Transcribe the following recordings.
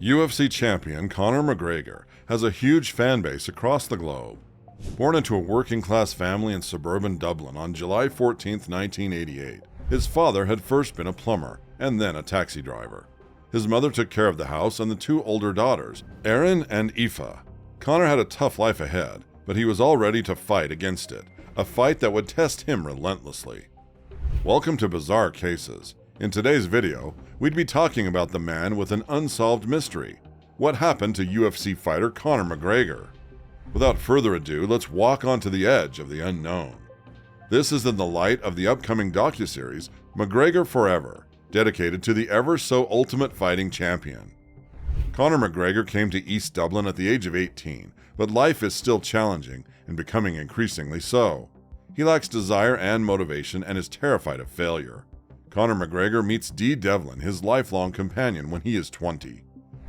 UFC champion Conor McGregor has a huge fan base across the globe. Born into a working-class family in suburban Dublin on July 14, 1988, his father had first been a plumber and then a taxi driver. His mother took care of the house and the two older daughters, Erin and Aoife. Conor had a tough life ahead, but he was all ready to fight against it, a fight that would test him relentlessly. Welcome to Bizarre Cases. In today's video, we'd be talking about the man with an unsolved mystery. What happened to UFC fighter Conor McGregor? Without further ado, let's walk onto the edge of the unknown. This is in the light of the upcoming docuseries McGregor Forever, dedicated to the ever-so-ultimate fighting champion. Conor McGregor came to East Dublin at the age of 18, but life is still challenging and becoming increasingly so. He lacks desire and motivation and is terrified of failure. Conor McGregor meets DEVLIN, his lifelong companion, when he is 20.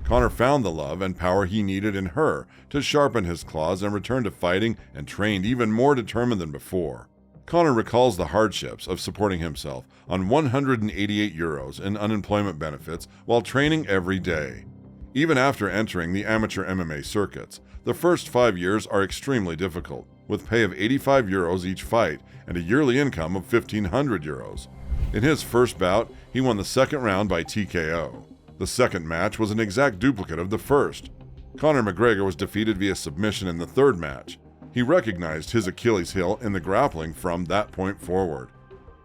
Conor found the love and power he needed in her to sharpen his claws and return to fighting and trained even more determined than before. Conor recalls the hardships of supporting himself on €188 in unemployment benefits while training every day. Even after entering the amateur MMA circuits, the first 5 years are extremely difficult, with pay of €85 each fight and a yearly income of €1,500. In his first bout, he won the second round by TKO. The second match was an exact duplicate of the first. Conor McGregor was defeated via submission in the third match. He recognized his Achilles heel in the grappling from that point forward.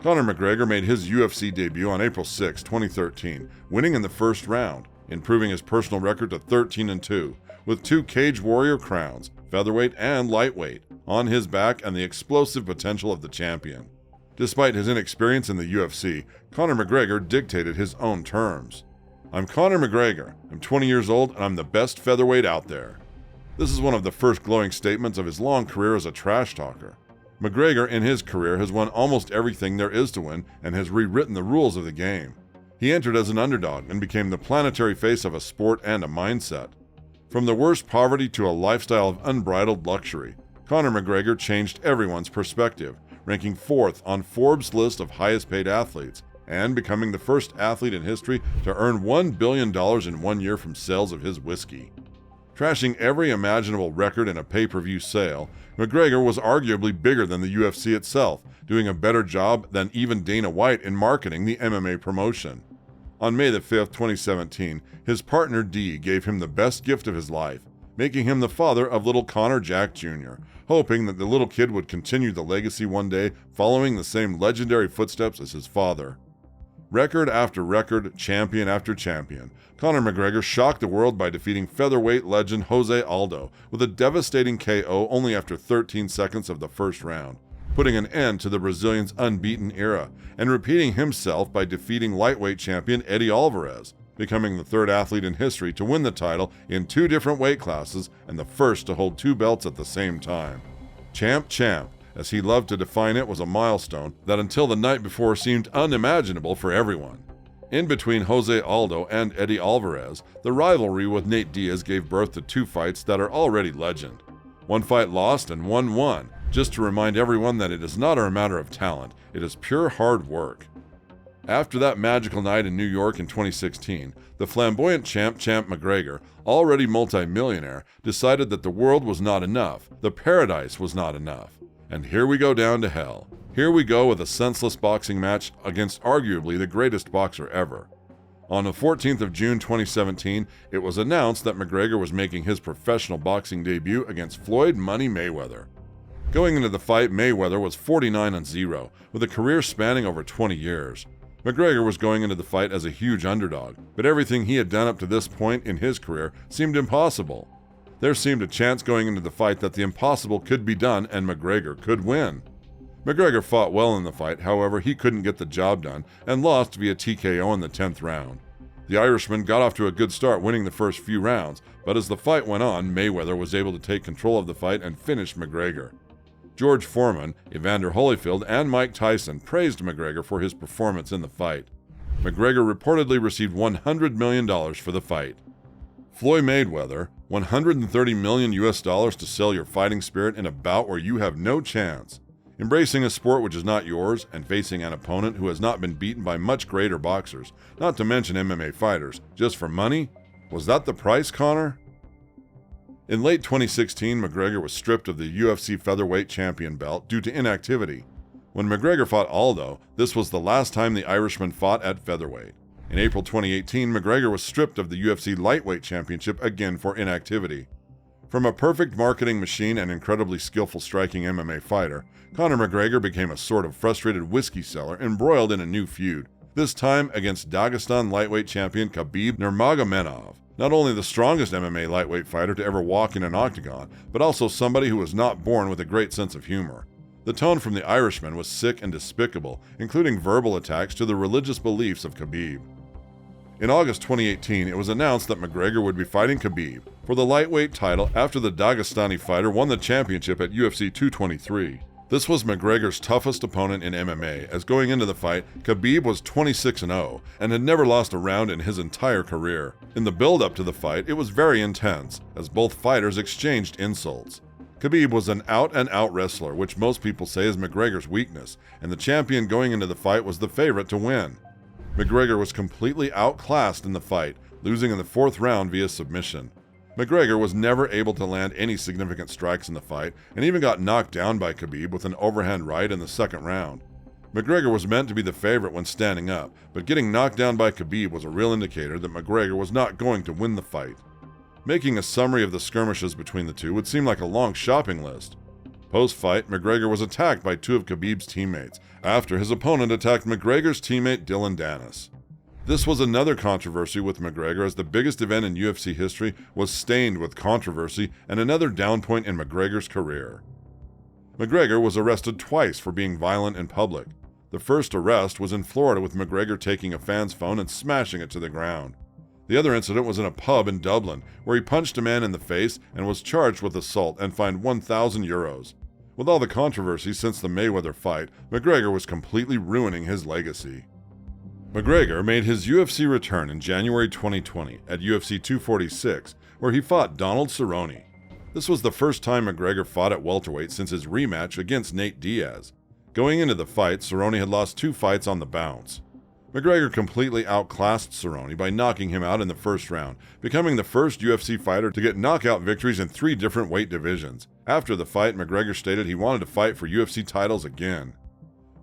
Conor McGregor made his UFC debut on April 6, 2013, winning in the first round, improving his personal record to 13-2, with 2 Cage Warrior crowns, featherweight and lightweight, on his back and the explosive potential of the champion. Despite his inexperience in the UFC, Conor McGregor dictated his own terms. "I'm Conor McGregor, I'm 20 years old, and I'm the best featherweight out there." This is one of the first glowing statements of his long career as a trash talker. McGregor in his career has won almost everything there is to win and has rewritten the rules of the game. He entered as an underdog and became the planetary face of a sport and a mindset. From the worst poverty to a lifestyle of unbridled luxury, Conor McGregor changed everyone's perspective, ranking 4th on Forbes' list of highest paid athletes, and becoming the first athlete in history to earn $1 billion in 1 year from sales of his whiskey. Trashing every imaginable record in a pay-per-view sale, McGregor was arguably bigger than the UFC itself, doing a better job than even Dana White in marketing the MMA promotion. On May 5, 2017, his partner Dee gave him the best gift of his life, making him the father of little Connor Jack Jr., hoping that the little kid would continue the legacy one day, following the same legendary footsteps as his father. Record after record, champion after champion, Conor McGregor shocked the world by defeating featherweight legend Jose Aldo with a devastating KO only after 13 seconds of the first round, putting an end to the Brazilian's unbeaten era, and repeating himself by defeating lightweight champion Eddie Alvarez, becoming the third athlete in history to win the title in 2 different weight classes and the first to hold 2 belts at the same time. Champ, as he loved to define it, was a milestone that until the night before seemed unimaginable for everyone. In between Jose Aldo and Eddie Alvarez, the rivalry with Nate Diaz gave birth to 2 fights that are already legend. 1 fight lost and 1 won, just to remind everyone that it is not a matter of talent, it is pure hard work. After that magical night in New York in 2016, the flamboyant champ McGregor, already multi-millionaire, decided that the world was not enough, the paradise was not enough. And here we go down to hell. Here we go with a senseless boxing match against arguably the greatest boxer ever. On the 14th of June 2017, it was announced that McGregor was making his professional boxing debut against Floyd Money Mayweather. Going into the fight, Mayweather was 49-0, with a career spanning over 20 years. McGregor was going into the fight as a huge underdog, but everything he had done up to this point in his career seemed impossible. There seemed a chance going into the fight that the impossible could be done and McGregor could win. McGregor fought well in the fight, however, he couldn't get the job done and lost via TKO in the 10th round. The Irishman got off to a good start, winning the first few rounds, but as the fight went on, Mayweather was able to take control of the fight and finish McGregor. George Foreman, EVANDER Holyfield, and Mike Tyson praised McGregor for his performance in the fight. McGregor reportedly received $100 million for the fight. Floyd Mayweather, $130 million to sell your fighting spirit in a bout where you have no chance. Embracing a sport which is not yours and facing an opponent who has not been beaten by much greater boxers, not to mention MMA fighters, just for money? Was that the price, Conor? In late 2016, McGregor was stripped of the UFC featherweight champion belt due to inactivity. When McGregor fought Aldo, this was the last time the Irishman fought at featherweight. In April 2018, McGregor was stripped of the UFC lightweight championship again for inactivity. From a perfect marketing machine and incredibly skillful striking MMA fighter, Conor McGregor became a sort of frustrated whiskey seller embroiled in a new feud, this time against Dagestan lightweight champion Khabib Nurmagomedov. Not only the strongest MMA lightweight fighter to ever walk in an octagon, but also somebody who was not born with a great sense of humor. The tone from the Irishman was sick and despicable, including verbal attacks to the religious beliefs of Khabib. In August 2018, it was announced that McGregor would be fighting Khabib for the lightweight title after the Dagestani fighter won the championship at UFC 223. This was McGregor's toughest opponent in MMA, as going into the fight, Khabib was 26-0 and had never lost a round in his entire career. In the build-up to the fight, it was very intense, as both fighters exchanged insults. Khabib was an out-and-out wrestler, which most people say is McGregor's weakness, and the champion going into the fight was the favorite to win. McGregor was completely outclassed in the fight, losing in the 4th round via submission. McGregor was never able to land any significant strikes in the fight and even got knocked down by Khabib with an overhand right in the 2nd round. McGregor was meant to be the favorite when standing up, but getting knocked down by Khabib was a real indicator that McGregor was not going to win the fight. Making a summary of the skirmishes between the two would seem like a long shopping list. Post-fight, McGregor was attacked by 2 of Khabib's teammates, after his opponent attacked McGregor's teammate Dylan Dennis. This was another controversy with McGregor, as the biggest event in UFC history was stained with controversy and another down point in McGregor's career. McGregor was arrested twice for being violent in public. The first arrest was in Florida, with McGregor taking a fan's phone and smashing it to the ground. The other incident was in a pub in Dublin, where he punched a man in the face and was charged with assault and fined €1,000. With all the controversy since the Mayweather fight, McGregor was completely ruining his legacy. McGregor made his UFC return in January 2020 at UFC 246, where he fought Donald Cerrone. This was the first time McGregor fought at welterweight since his rematch against Nate Diaz. Going into the fight, Cerrone had lost 2 fights on the bounce. McGregor completely outclassed Cerrone by knocking him out in the 1st round, becoming the first UFC fighter to get knockout victories in 3 different weight divisions. After the fight, McGregor stated he wanted to fight for UFC titles again.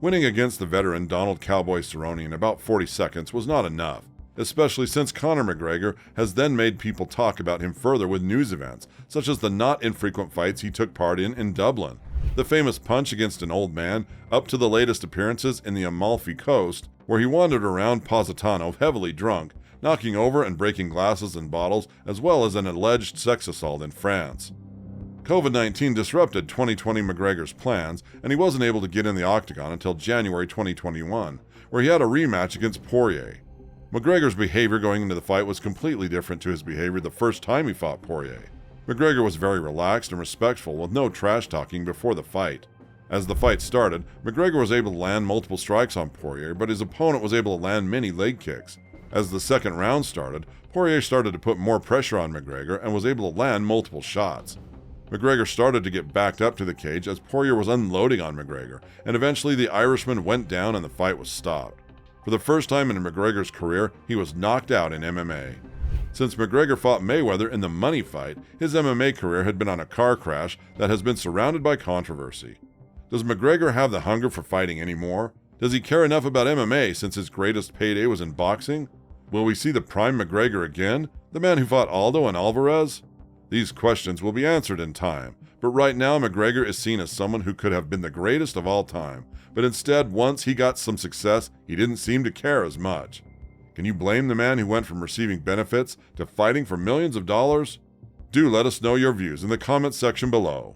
Winning against the veteran Donald Cowboy Cerrone in about 40 seconds was not enough, especially since Conor McGregor has then made people talk about him further with news events, such as the not infrequent fights he took part in Dublin, the famous punch against an old man, up to the latest appearances in the Amalfi Coast, where he wandered around Positano heavily drunk, knocking over and breaking glasses and bottles, as well as an alleged sex assault in France. COVID-19 disrupted 2020 McGregor's plans, and he wasn't able to get in the octagon until January 2021, where he had a rematch against Poirier. McGregor's behavior going into the fight was completely different to his behavior the first time he fought Poirier. McGregor was very relaxed and respectful, with no trash talking before the fight. As the fight started, McGregor was able to land multiple strikes on Poirier, but his opponent was able to land many leg kicks. As the 2nd round started, Poirier started to put more pressure on McGregor and was able to land multiple shots. McGregor started to get backed up to the cage as Poirier was unloading on McGregor, and eventually the Irishman went down and the fight was stopped. For the first time in McGregor's career, he was knocked out in MMA. Since McGregor fought Mayweather in the money fight, his MMA career had been on a car crash that has been surrounded by controversy. Does McGregor have the hunger for fighting anymore? Does he care enough about MMA since his greatest payday was in boxing? Will we see the prime McGregor again, the man who fought Aldo and ALVAREZ? These questions will be answered in time, but right now McGregor is seen as someone who could have been the greatest of all time, but instead, once he got some success, he didn't seem to care as much. Can you blame the man who went from receiving benefits to fighting for millions of dollars? Do let us know your views in the comments section below.